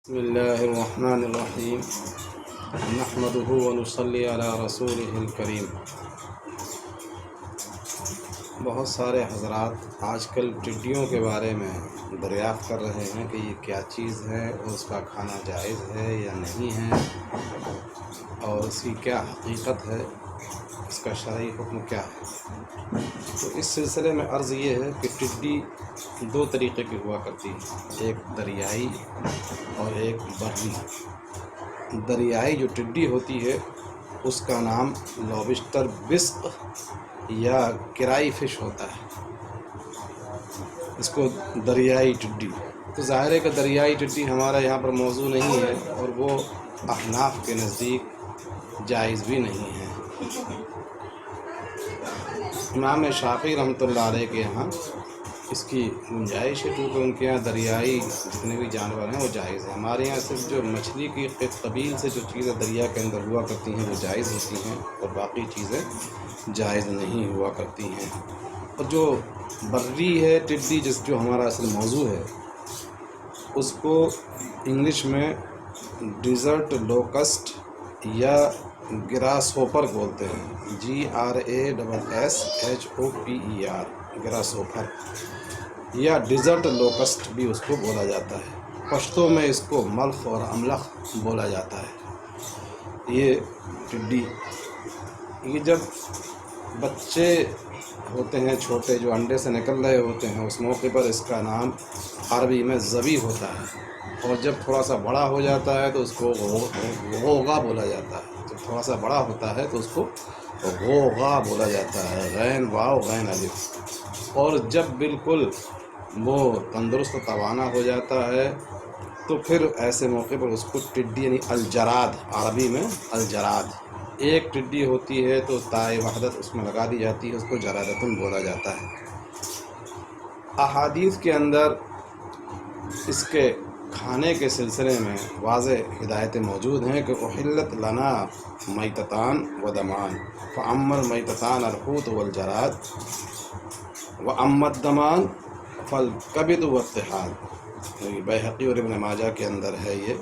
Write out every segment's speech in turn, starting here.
بسم اللہ الرحمن الرحیم نحمدہ ونصلی علی رسولہ الکریم۔ بہت سارے حضرات آج کل ٹڈیوں کے بارے میں دریافت کر رہے ہیں کہ یہ کیا چیز ہے اور اس کا کھانا جائز ہے یا نہیں ہے، اور اس کی کیا حقیقت ہے، اس کا شرعی حکم کیا ہے۔ تو اس سلسلے میں عرض یہ ہے کہ ٹڈی دو طریقے کی ہوا کرتی ہے، ایک دریائی اور ایک بحری۔ دریائی جو ٹڈی ہوتی ہے اس کا نام لوبسٹر بسق یا کرائی فش ہوتا ہے، اس کو دریائی ٹڈی۔ تو ظاہر ہے کہ دریائی ٹڈی ہمارا یہاں پر موضوع نہیں ہے، اور وہ احناف کے نزدیک جائز بھی نہیں ہے۔ امام شافعی رحمۃ اللہ علیہ کے یہاں اس کی گنجائش ہے، کیونکہ ان کے یہاں دریائی جتنے بھی جانور ہیں وہ جائز ہیں۔ ہمارے یہاں صرف جو مچھلی کی قبیل سے جو چیزیں دریا کے اندر ہوا کرتی ہیں وہ جائز ہوتی ہیں، اور باقی چیزیں جائز نہیں ہوا کرتی ہیں۔ اور جو بری ہے ٹڈی، جو ہمارا اصل موضوع ہے، اس کو انگلش میں ڈیزرٹ لوکسٹ یا گراس ہوپر بولتے ہیں، GRASSHOPER، گراس ہوپر یا ڈیزرٹ لوکسٹ بھی اس کو بولا جاتا ہے۔ پشتو میں اس کو ملخ اور املخ بولا جاتا ہے۔ یہ ٹڈی، یہ جب بچے ہوتے ہیں چھوٹے، جو انڈے سے نکل رہے ہوتے ہیں، اس موقع پر اس کا نام عربی میں ذبی ہوتا ہے، اور جب تھوڑا سا بڑا ہو جاتا ہے تو اس کو غوغا بولا جاتا ہے۔ جب تھوڑا سا بڑا ہوتا ہے تو اس کو غوغا بولا جاتا ہے، غین واو غین الف۔ اور جب بالکل وہ تندرست توانا ہو جاتا ہے تو پھر ایسے موقع پر اس کو ٹڈی یعنی الجراد، عربی میں الجراد، ایک ٹڈی ہوتی ہے تو تائے وحدت اس میں لگا دی جاتی ہے، اس کو جرادتن بولا جاتا ہے۔ احادیث کے اندر اس کے کھانے کے سلسلے میں واضح ہدایتیں موجود ہیں کہ احلت لنا میتتان و دمان، فاما المیتتان الحوت والجراد واما الدمان فالکبد والطحال۔ بیہقی اور ابن ماجہ کے اندر ہے یہ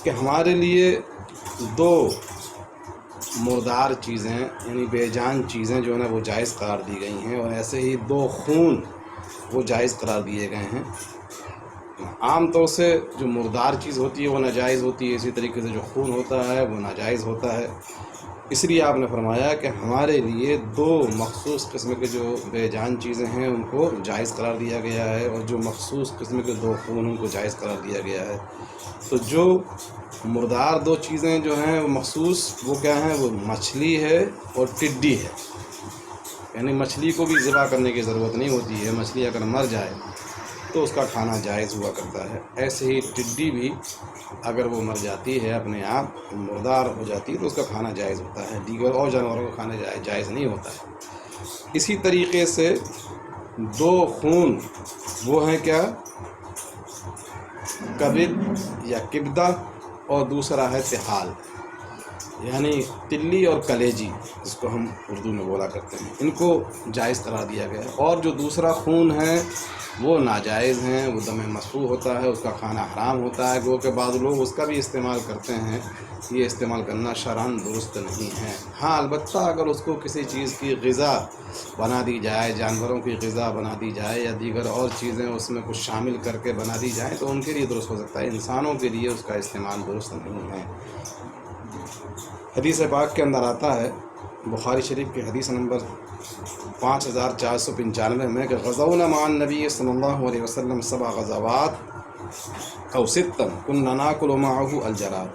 کہ ہمارے لیے دو مردار چیزیں یعنی بے جان چیزیں جو ہے نا وہ جائز قرار دی گئی ہیں، اور ایسے ہی دو خون وہ جائز قرار دیے گئے ہیں۔ عام طور سے جو مردار چیز ہوتی ہے وہ ناجائز ہوتی ہے، اسی طریقے سے جو خون ہوتا ہے وہ ناجائز ہوتا ہے۔ اس لیے آپ نے فرمایا کہ ہمارے لیے دو مخصوص قسم کے جو بے جان چیزیں ہیں ان کو جائز قرار دیا گیا ہے، اور جو مخصوص قسم کے دو خون ان کو جائز قرار دیا گیا ہے۔ تو جو مردار دو چیزیں جو ہیں وہ مخصوص، وہ کیا ہیں؟ وہ مچھلی ہے اور ٹڈی ہے۔ یعنی مچھلی کو بھی ذبح کرنے کی ضرورت نہیں ہوتی ہے، مچھلی اگر مر جائے تو اس کا کھانا جائز ہوا کرتا ہے۔ ایسے ہی ٹڈی بھی اگر وہ مر جاتی ہے، اپنے آپ مردار ہو جاتی ہے، تو اس کا کھانا جائز ہوتا ہے، دیگر اور جانوروں کا کھانا جائز نہیں ہوتا ہے۔ اسی طریقے سے دو خون وہ ہیں کیا؟ کبد یا کبدہ، اور دوسرا ہے طحال، یعنی تلی اور کلیجی، جس کو ہم اردو میں بولا کرتے ہیں، ان کو جائز قرار دیا گیا ہے۔ اور جو دوسرا خون ہے وہ ناجائز ہیں، وہ دم مسفوح ہوتا ہے، اس کا کھانا حرام ہوتا ہے، گو کہ بعض لوگ اس کا بھی استعمال کرتے ہیں۔ یہ استعمال کرنا شرعاً درست نہیں ہے۔ ہاں البتہ اگر اس کو کسی چیز کی غذا بنا دی جائے، جانوروں کی غذا بنا دی جائے، یا دیگر اور چیزیں اس میں کچھ شامل کر کے بنا دی جائیں تو ان کے لیے درست ہو سکتا ہے، انسانوں کے لیے اس کا استعمال درست نہیں ہے۔ حدیث پاک کے اندر آتا ہے، بخاری شریف کی حدیث نمبر 5495 میں، کہ غزونا مع النبی صلی اللہ علیہ وسلم 7 غزوات او 6 كنا ناكل معه الجراد،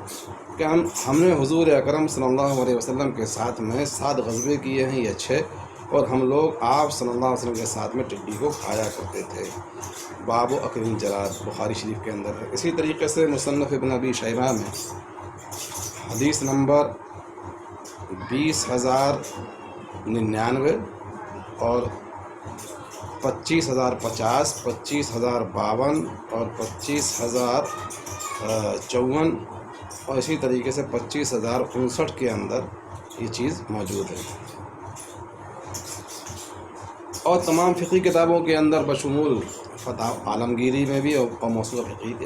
کہ ہم نے حضور اکرم صلی اللہ علیہ وسلم کے ساتھ میں 7 غزوے کیے ہیں یا 6، اور ہم لوگ آپ صلی اللہ علیہ وسلم کے ساتھ میں ٹڈی کو کھایا کرتے تھے۔ باب اکل الجراد بخاری شریف کے اندر ہے۔ اسی طریقے سے مصنف ابن ابی شیبہ میں حدیث نمبر 20,099 اور 25,050، 25,052 اور 25,054، اور اسی طریقے سے 25,059 کے اندر یہ چیز موجود ہے۔ اور تمام فقہی کتابوں کے اندر بشمول فتح عالمگیری میں بھی اور موسوعہ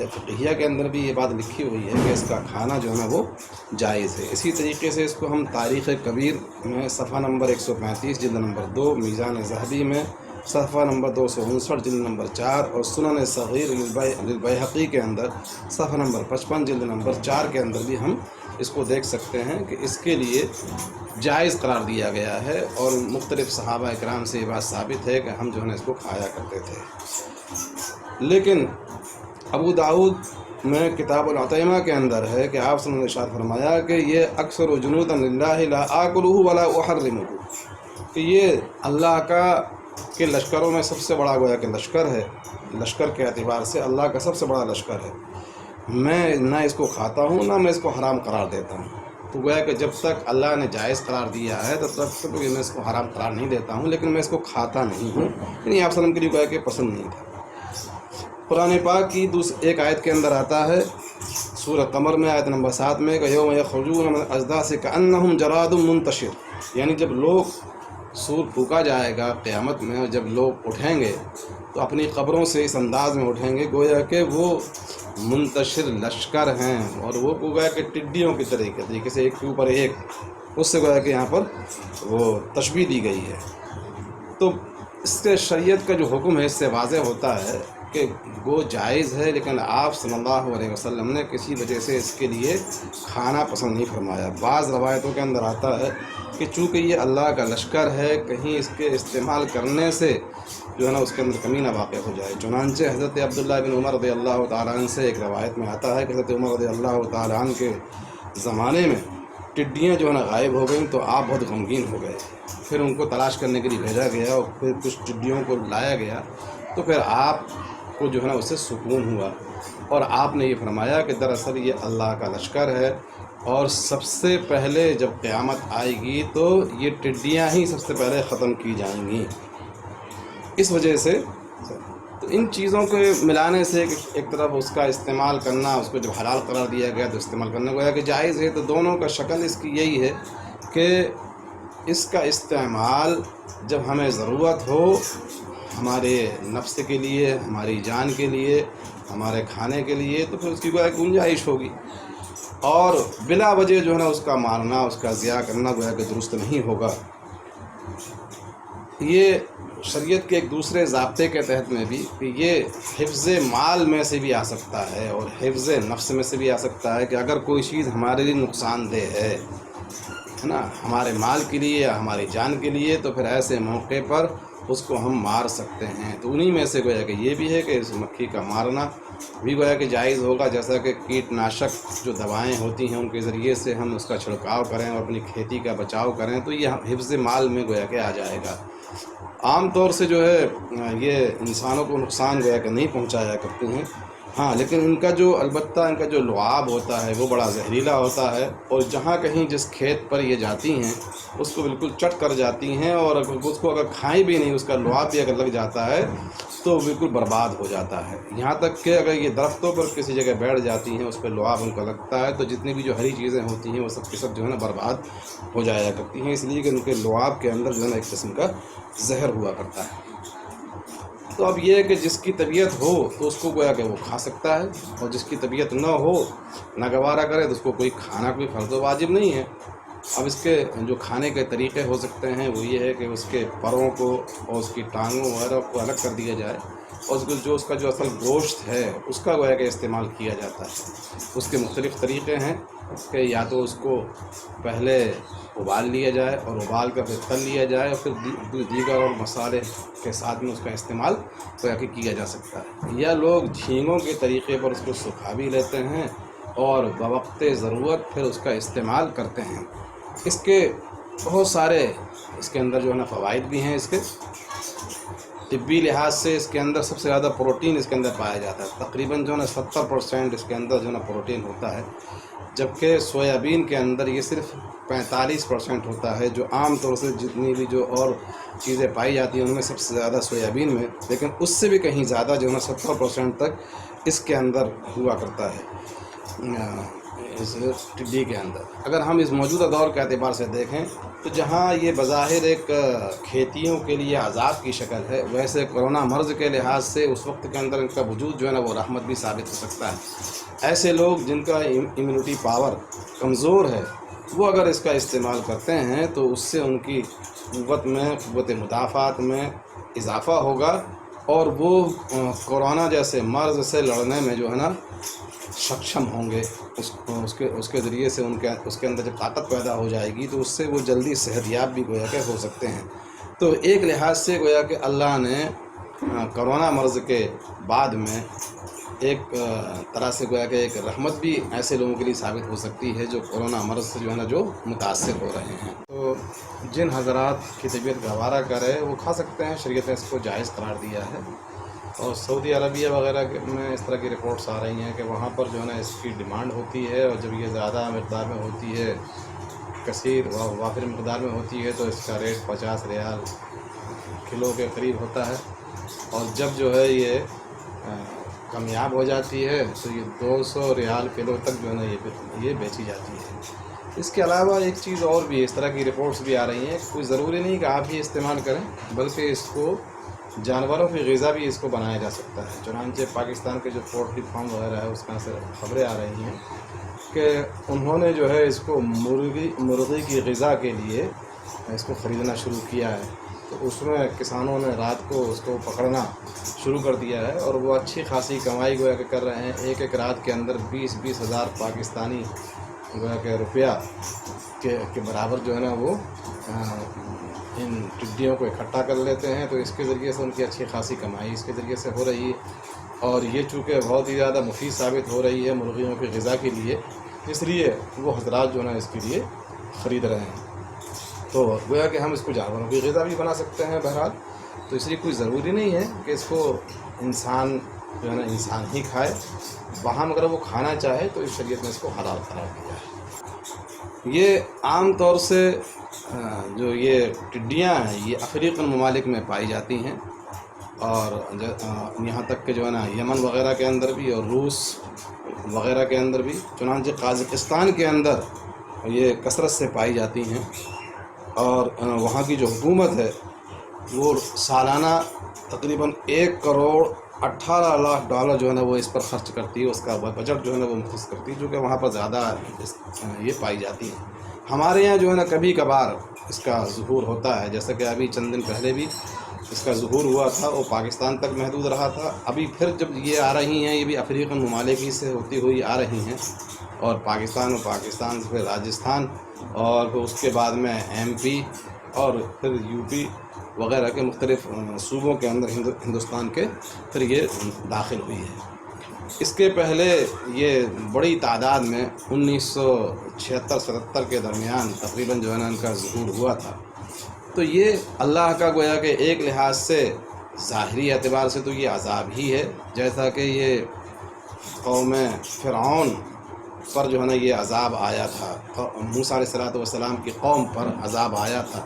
فقیہ کے اندر بھی یہ بات لکھی ہوئی ہے کہ اس کا کھانا جو ہے نا وہ جائز ہے۔ اسی طریقے سے اس کو ہم تاریخ کبیر میں صفحہ نمبر 135 جلد نمبر 2، میزان ذہبی میں صفحہ نمبر 259 جلد نمبر 4، اور سنن صغیر للبیہقی کے اندر صفحہ نمبر 55 جلد نمبر 4 کے اندر بھی ہم اس کو دیکھ سکتے ہیں کہ اس کے لیے جائز قرار دیا گیا ہے، اور مختلف صحابہ اکرام سے یہ بات ثابت ہے کہ ہم جو ہے نا اس کو کھایا کرتے تھے۔ لیکن ابو داؤد میں کتاب العطیمہ کے اندر ہے کہ آپ صلی اللہ علیہ وسلم نے ارشاد فرمایا کہ یہ اکثر جنودا للہ لا آکلہ ولا احرمہ، کہ یہ اللہ کا کے لشکروں میں سب سے بڑا گویا کہ لشکر ہے، لشکر کے اعتبار سے اللہ کا سب سے بڑا لشکر ہے، میں نہ اس کو کھاتا ہوں نہ میں اس کو حرام قرار دیتا ہوں۔ تو گویا کہ جب تک اللہ نے جائز قرار دیا ہے تب تک میں اس کو حرام قرار نہیں دیتا ہوں، لیکن میں اس کو کھاتا نہیں ہوں، یعنی آپ صلی اللہ علیہ وسلم کے لیے گویا کہ پسند نہیں تھا۔ قرآن پاک کی ایک آیت کے اندر آتا ہے سورہ قمر میں آیت نمبر 7 میں کہ یوم یخرجون من الاجداث کأنہم جراد منتشر، یعنی جب لوگ سور پھونکا جائے گا قیامت میں، اور جب لوگ اٹھیں گے تو اپنی قبروں سے اس انداز میں اٹھیں گے گویا کہ وہ منتشر لشکر ہیں، اور وہ گویا کہ ٹڈیوں کی طریقے سے ایک کے اوپر ایک، اس سے گویا کہ یہاں پر وہ تشبیہ دی گئی ہے۔ تو اس سے شریعت کا جو حکم ہے اس سے واضح ہوتا ہے کہ وہ جائز ہے، لیکن آپ صلی اللہ علیہ وسلم نے کسی وجہ سے اس کے لیے کھانا پسند نہیں فرمایا۔ بعض روایتوں کے اندر آتا ہے کہ چونکہ یہ اللہ کا لشکر ہے، کہیں اس کے استعمال کرنے سے جو ہے نا اس کے اندر کمی نہ واقع ہو جائے۔ چنانچہ حضرت عبداللہ بن عمر رضی اللہ تعالیٰ عنہ سے ایک روایت میں آتا ہے کہ حضرت عمر رضی اللہ تعالیٰ عنہ کے زمانے میں ٹڈیاں جو ہے نا غائب ہو گئیں تو آپ بہت غمگین ہو گئے، پھر ان کو تلاش کرنے کے لیے بھیجا گیا، اور پھر کچھ ٹڈیوں کو لایا گیا، تو پھر آپ کو جو ہے نا اس سے سکون ہوا، اور آپ نے یہ فرمایا کہ دراصل یہ اللہ کا لشکر ہے، اور سب سے پہلے جب قیامت آئے گی تو یہ ٹڈیاں ہی سب سے پہلے ختم کی جائیں گی۔ اس وجہ سے تو ان چیزوں کو ملانے سے ایک طرف اس کا استعمال کرنا، اس کو جب حلال قرار دیا گیا تو استعمال کرنا گویا کہ جائز ہے، تو دونوں کا شکل اس کی یہی ہے کہ اس کا استعمال جب ہمیں ضرورت ہو، ہمارے نفس کے لیے، ہماری جان کے لیے، ہمارے کھانے کے لیے، تو پھر اس کی گویا کہ گنجائش ہوگی، اور بلا وجہ جو ہے نا اس کا مارنا، اس کا ضیاع کرنا گویا کہ درست نہیں ہوگا۔ یہ شریعت کے ایک دوسرے ضابطے کے تحت میں بھی کہ یہ حفظ مال میں سے بھی آ سکتا ہے اور حفظ نفس میں سے بھی آ سکتا ہے، کہ اگر کوئی چیز ہمارے لیے نقصان دہ ہے نا، ہمارے مال کے لیے یا ہماری جان کے لیے، تو پھر ایسے موقع پر اس کو ہم مار سکتے ہیں۔ تو انہی میں سے گویا کہ یہ بھی ہے کہ اس مکھی کا مارنا بھی گویا کہ جائز ہوگا، جیسا کہ کیٹ ناشک جو دوائیں ہوتی ہیں ان کے ذریعے سے ہم اس کا چھڑکاؤ کریں اور اپنی کھیتی کا بچاؤ کریں، تو یہ حفظ مال میں گویا کہ آ جائے گا۔ عام طور سے جو ہے یہ انسانوں کو نقصان گویا کہ نہیں پہنچایا کرتے ہیں، ہاں، لیکن ان کا جو البتہ ان کا جو لعاب ہوتا ہے وہ بڑا زہریلا ہوتا ہے، اور جہاں کہیں جس کھیت پر یہ جاتی ہیں اس کو بالکل چٹ کر جاتی ہیں، اور اس کو اگر کھائیں بھی نہیں، اس کا لعاب بھی اگر لگ جاتا ہے تو بالکل برباد ہو جاتا ہے۔ یہاں تک کہ اگر یہ درختوں پر کسی جگہ بیٹھ جاتی ہیں، اس پہ لعاب ان کا لگتا ہے، تو جتنی بھی جو ہری چیزیں ہوتی ہیں وہ سب کی سب جو ہے نا برباد ہو جایا کرتی ہیں، اس لیے کہ ان کے لعاب کے اندر جو ہے نا ایک قسم کا زہر ہوا کرتا ہے۔ تو اب یہ ہے کہ جس کی طبیعت ہو تو اس کو گویا کہ وہ کھا سکتا ہے، اور جس کی طبیعت نہ ہو، ناگوارہ کرے، تو اس کو کوئی کھانا کوئی فرض و واجب نہیں ہے۔ اب اس کے جو کھانے کے طریقے ہو سکتے ہیں وہ یہ ہے کہ اس کے پروں کو اور اس کی ٹانگوں وغیرہ کو الگ کر دیا جائے، اور اس کا جو اصل گوشت ہے اس کا گویا کہ استعمال کیا جاتا ہے۔ اس کے مختلف طریقے ہیں کہ یا تو اس کو پہلے ابال لیا جائے اور ابال کر پھر تل لیا جائے، اور پھر دیگر اور مسالے کے ساتھ میں اس کا استعمال گویا کہ کیا جا سکتا ہے، یا لوگ جھینگوں کے طریقے پر اس کو سکھا بھی لیتے ہیں اور بوقت ضرورت پھر اس کا استعمال کرتے ہیں۔ اس کے بہت سارے اس کے اندر جو ہے نا فوائد بھی ہیں۔ اس کے طبی لحاظ سے اس کے اندر سب سے زیادہ پروٹین اس کے اندر پایا جاتا ہے، تقریباً جو ہے نا 70% اس کے اندر جو ہے نا پروٹین ہوتا ہے، جبکہ سویابین کے اندر یہ صرف 45% ہوتا ہے، جو عام طور سے جتنی بھی جو اور چیزیں پائی جاتی ہیں ان میں سب سے زیادہ سویابین میں، لیکن اس سے بھی کہیں زیادہ جو ہے نا 70% تک اس کے اندر ہوا کرتا ہے۔ اس ٹڈی کے اندر اگر ہم اس موجودہ دور کے اعتبار سے دیکھیں تو جہاں یہ بظاہر ایک کھیتیوں کے لیے عذاب کی شکل ہے، ویسے کرونا مرض کے لحاظ سے اس وقت کے اندر ان کا وجود جو ہے نا وہ رحمت بھی ثابت ہو سکتا ہے۔ ایسے لوگ جن کا امیونٹی پاور کمزور ہے وہ اگر اس کا استعمال کرتے ہیں تو اس سے ان کی قوت مدافعت میں اضافہ ہوگا اور وہ کورونا جیسے مرض سے لڑنے میں جو ہے نا سکشم ہوں گے۔ اس کے ذریعے سے اس کے اندر جب طاقت پیدا ہو جائے گی تو اس سے وہ جلدی صحت یاب بھی گویا کہ ہو سکتے ہیں۔ تو ایک لحاظ سے گویا کہ اللہ نے کرونا مرض کے بعد میں ایک طرح سے گویا کہ ایک رحمت بھی ایسے لوگوں کے لیے ثابت ہو سکتی ہے جو کرونا مرض سے جو ہے نا جو متاثر ہو رہے ہیں۔ تو جن حضرات کی طبیعت گوارا کرے وہ کھا سکتے ہیں، شریعت نے اس کو جائز قرار دیا ہے۔ اور سعودی عربیہ وغیرہ میں اس طرح کی رپورٹس آ رہی ہیں کہ وہاں پر جو ہے نا اس کی ڈیمانڈ ہوتی ہے، اور جب یہ زیادہ مقدار میں ہوتی ہے، کثیر و وافر مقدار میں ہوتی ہے، تو اس کا ریٹ 50 ریال کلو کے قریب ہوتا ہے، اور جب جو ہے یہ کامیاب ہو جاتی ہے تو یہ 200 ریال کلو تک جو ہے نا یہ بیچی جاتی ہے۔ اس کے علاوہ ایک چیز اور بھی ہے، اس طرح کی رپورٹس بھی آ رہی ہیں، کوئی ضروری نہیں کہ آپ ہی استعمال کریں بلکہ اس کو جانوروں کی غذا بھی اس کو بنایا جا سکتا ہے۔ چنانچہ پاکستان کے جو پولٹری فارم وغیرہ ہے اس میں سے خبریں آ رہی ہیں کہ انہوں نے جو ہے اس کو مرغی کی غذا کے لیے اس کو خریدنا شروع کیا ہے، تو اس میں کسانوں نے رات کو اس کو پکڑنا شروع کر دیا ہے اور وہ اچھی خاصی کمائی گویا کہ کر رہے ہیں۔ ایک رات کے اندر 20 ہزار پاکستانی گویا کہ روپیہ کے برابر جو ہے نا وہ ان ٹڈیوں کو اکٹھا کر لیتے ہیں، تو اس کے ذریعے سے ان کی اچھی خاصی کمائی اس کے ذریعے سے ہو رہی ہے، اور یہ چونکہ بہت ہی زیادہ مفید ثابت ہو رہی ہے مرغیوں کی غذا کے لیے، اس لیے وہ حضرات جو ہے نا اس کے لیے خرید رہے ہیں۔ تو گویا کہ ہم اس کو جانوروں کی غذا بھی بنا سکتے ہیں بہرحال، تو اس لیے کوئی ضروری نہیں ہے کہ اس کو انسان جو ہے نا انسان ہی کھائے، باہم اگر وہ کھانا چاہے تو اس شریعت نے اس کو حلال قرار دیا ہے۔ یہ عام طور سے جو یہ ٹڈیاں ہیں یہ افریقن ممالک میں پائی جاتی ہیں، اور یہاں تک کہ جو ہے نا یمن وغیرہ کے اندر بھی اور روس وغیرہ کے اندر بھی، چنانچہ قازقستان کے اندر یہ کثرت سے پائی جاتی ہیں، اور وہاں کی جو حکومت ہے وہ سالانہ تقریباً 1.18 کروڑ ڈالر جو ہے نا وہ اس پر خرچ کرتی ہے، اس کا بجٹ جو ہے نا وہ مختص کرتی ہے، جو کہ وہاں پر زیادہ یہ پائی جاتی ہیں۔ ہمارے یہاں جو ہے نا کبھی کبھار اس کا ظہور ہوتا ہے، جیسا کہ ابھی چند دن پہلے بھی اس کا ظہور ہوا تھا، وہ پاکستان تک محدود رہا تھا۔ ابھی پھر جب یہ آ رہی ہیں، یہ بھی افریقن ممالک ہی سے ہوتی ہوئی آ رہی ہیں، اور پاکستان سے پھر راجستھان، اور پھر اس کے بعد میں MP اور پھر UP وغیرہ کے مختلف صوبوں کے اندر ہندوستان کے پھر یہ داخل ہوئی ہے۔ اس کے پہلے یہ بڑی تعداد میں 1976-77 کے درمیان تقریباً جو ہے نا ان کا ظہور ہوا تھا۔ تو یہ اللہ کا گویا کہ ایک لحاظ سے ظاہری اعتبار سے تو یہ عذاب ہی ہے، جیسا کہ یہ قوم فرعون پر جو ہے نا یہ عذاب آیا تھا، موسیٰ علیہ السلام کی قوم پر عذاب آیا تھا،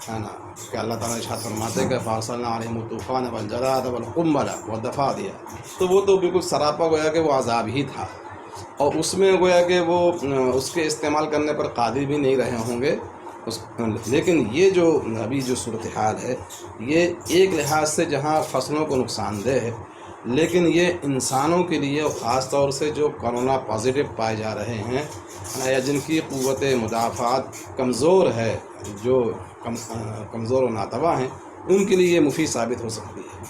ہے نا، کہ اللہ تعالیٰ ارشاد فرماتے ہیں کہ فَأَرْسَلْنَا عَلَيْهِمُ الطُّوفَانَ وَالْجَرَادَ وَالْقُمَّلَ وَالضَّفَادِعَ، تو وہ تو بالکل سراپا گویا کہ وہ عذاب ہی تھا، اور اس میں گویا کہ وہ اس کے استعمال کرنے پر قادر بھی نہیں رہے ہوں گے۔ لیکن یہ جو ابھی جو صورتحال ہے یہ ایک لحاظ سے جہاں فصلوں کو نقصان دہ ہے، لیکن یہ انسانوں کے لیے، خاص طور سے جو کرونا پازیٹیو پائے جا رہے ہیں یا جن کی قوت مدافعت کمزور ہے، جو کمزور و ناتواں ہیں، ان کے لیے یہ مفید ثابت ہو سکتی ہے۔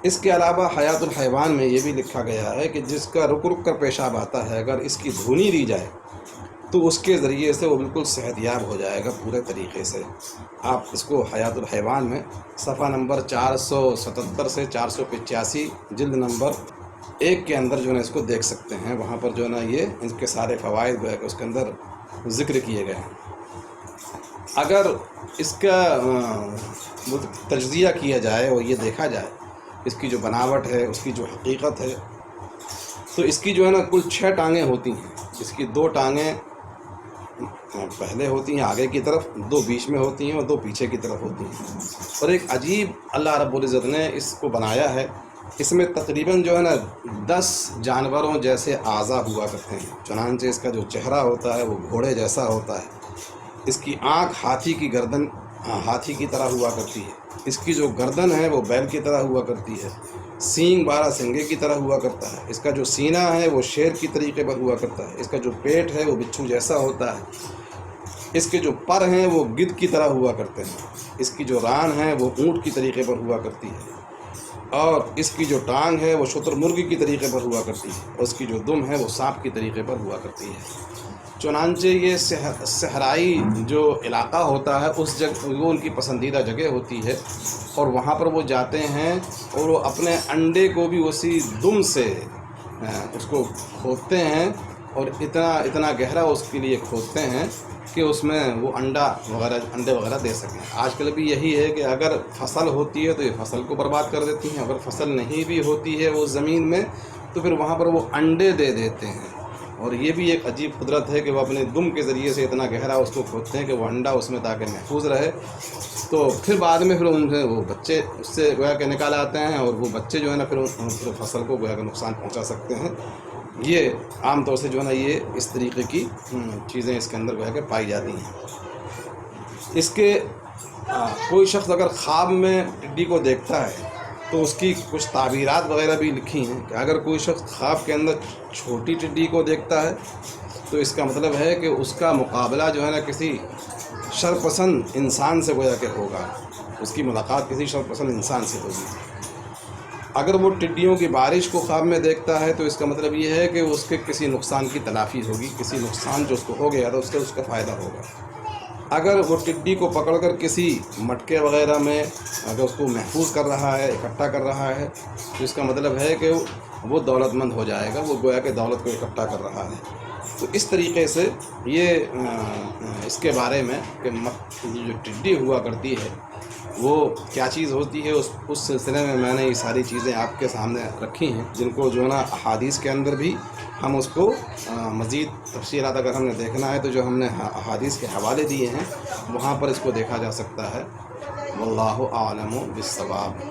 اس کے علاوہ حیات الحیوان میں یہ بھی لکھا گیا ہے کہ جس کا رک رک کر پیشاب آتا ہے، اگر اس کی دھونی دی جائے تو اس کے ذریعے سے وہ بالکل صحت یاب ہو جائے گا پورے طریقے سے۔ آپ اس کو حیات الحیوان میں صفحہ نمبر 477 سے 485 جلد نمبر 1 کے اندر جو ہے اس کو دیکھ سکتے ہیں، وہاں پر جو ہے نا یہ ان کے سارے فوائد جو ہے کہ اس کے اندر ذکر کیے گئے ہیں۔ اگر اس کا تجزیہ کیا جائے اور یہ دیکھا جائے اس کی جو بناوٹ ہے، اس کی جو حقیقت ہے، تو اس کی جو ہے نا کل 6 ٹانگیں ہوتی ہیں۔ اس کی 2 ٹانگیں پہلے ہوتی ہیں آگے کی طرف، 2 بیچ میں ہوتی ہیں اور 2 پیچھے کی طرف ہوتی ہیں، اور ایک عجیب اللہ رب العزت نے اس کو بنایا ہے اس میں تقریباً جو ہے نا 10 جانوروں جیسے اعضا ہوا کرتے ہیں، چنانچہ اس کا جو چہرہ ہوتا ہے وہ گھوڑے جیسا ہوتا ہے، اس کی آنکھ ہاتھی کی طرح ہوا کرتی ہے، اس کی جو گردن ہے وہ بیل کی طرح ہوا کرتی ہے، سینگ 12 سنگے کی طرح ہوا کرتا ہے، اس کا جو سینہ ہے وہ شیر کی طریقے پر ہوا کرتا ہے، اس کا جو پیٹ ہے وہ بچھو جیسا ہوتا ہے، اس کے جو پر ہیں وہ گدھ کی طرح ہوا کرتے ہیں، اس کی جو ران ہے وہ اونٹ کی طریقے پر ہوا کرتی ہے، اور اس کی جو ٹانگ ہے وہ شتر مرغی کی طریقے پر ہوا کرتی ہے، اور اس کی جو دم ہے وہ سانپ کی طریقے پر ہوا کرتی ہے۔ چنانچہ یہ صحرائی جو علاقہ ہوتا ہے اس جگہ وہ ان کی پسندیدہ جگہ ہوتی ہے، اور وہاں پر وہ جاتے ہیں اور وہ اپنے انڈے کو بھی اسی دم سے اس کو کھودتے ہیں، اور اتنا گہرا اس کے لیے کھودتے ہیں کہ اس میں وہ انڈے وغیرہ دے سکیں۔ آج کل بھی یہی ہے کہ اگر فصل ہوتی ہے تو یہ فصل کو برباد کر دیتی ہیں، اگر فصل نہیں بھی ہوتی ہے اس زمین میں تو پھر وہاں پر وہ انڈے دے دیتے ہیں، اور یہ بھی ایک عجیب قدرت ہے کہ وہ اپنے دم کے ذریعے سے اتنا گہرا اس کو کھودتے ہیں کہ وہ انڈا اس میں تاکہ محفوظ رہے، تو پھر بعد میں پھر ان سے وہ بچے اس سے گویا کہ نکال آتے ہیں، اور وہ بچے جو ہے نا پھر فصل کو گویا کہ نقصان پہنچا سکتے ہیں۔ یہ عام طور سے جو ہے نا یہ اس طریقے کی چیزیں اس کے اندر گویا کہ پائی جاتی ہیں۔ اس کے کوئی شخص اگر خواب میں ٹڈی کو دیکھتا ہے تو اس کی کچھ تعبیرات وغیرہ بھی لکھی ہیں کہ اگر کوئی شخص خواب کے اندر چھوٹی ٹڈی کو دیکھتا ہے تو اس کا مطلب ہے کہ اس کا مقابلہ جو ہے نا کسی شرپسند انسان سے گویا کہ ہوگا، اس کی ملاقات کسی شرپسند انسان سے ہوگی۔ اگر وہ ٹڈیوں کی بارش کو خواب میں دیکھتا ہے تو اس کا مطلب یہ ہے کہ اس کے کسی نقصان کی تلافی ہوگی، کسی نقصان جو اس کو ہو گیا تھا اس کا فائدہ ہوگا۔ اگر وہ ٹڈی کو پکڑ کر کسی مٹکے وغیرہ میں اگر اس کو محفوظ کر رہا ہے، اکٹھا کر رہا ہے، تو اس کا مطلب ہے کہ وہ دولت مند ہو جائے گا، وہ گویا کہ دولت کو اکٹھا کر رہا ہے۔ تو اس طریقے سے یہ اس کے بارے میں کہ جو ٹڈی ہوا کرتی ہے وہ کیا چیز ہوتی ہے اس سلسلے میں نے یہ ساری چیزیں آپ کے سامنے رکھی ہیں، جن کو جو ہے نا احادیث کے اندر بھی ہم اس کو مزید تفصیلات اگر ہم نے دیکھنا ہے تو جو ہم نے احادیث کے حوالے دیے ہیں وہاں پر اس کو دیکھا جا سکتا ہے۔ واللہ اعلم بالصواب۔